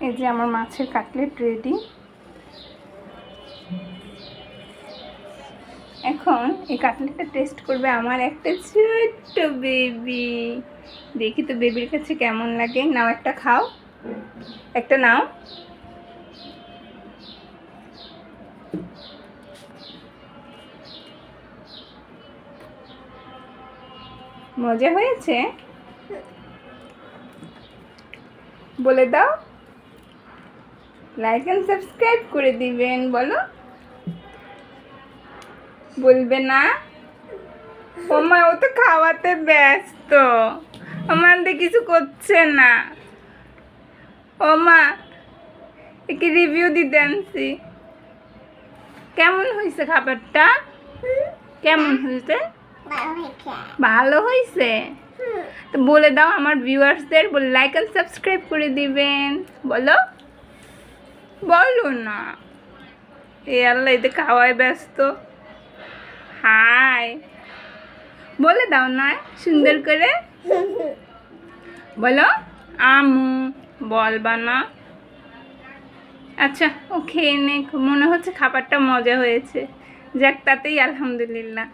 এই যে আমার মাছের কাটলেট রেডি। এখন এই কাটলেটটা টেস্ট করবে আমার একটা ছোট্ট বেবি। দেখি তো বেবির কাছে কেমন লাগে। নাও একটা খাও, একটা নাও। মজা হয়েছে? বলে দাও, লাইক অ্যান্ড সাবস্ক্রাইব করে দিবেন। বলো, বলবে না? ও মা, ও তো খাওয়াতে ব্যস্ত, আমাদের কিছু করছে না। ও মা, একে রিভিউ দিতে আনছি। কেমন হয়েছে খাবারটা? কেমন হয়েছে? ভালো হয়েছে। তো বলে দাও আমার ভিউয়ার্সদের, বলে লাইক অ্যান্ড সাবস্ক্রাইব করে দিবেন। বলো, বলো না। এ আল্লাহ, এতে খাওয়ায় ব্যস্ত। হাই বলে দাও না সুন্দর করে। বলো, আমু। বলবা না? আচ্ছা, ও খেয়ে নে। মনে হচ্ছে খাবারটা মজা হয়েছে। যাক, তাতেই আলহামদুলিল্লাহ।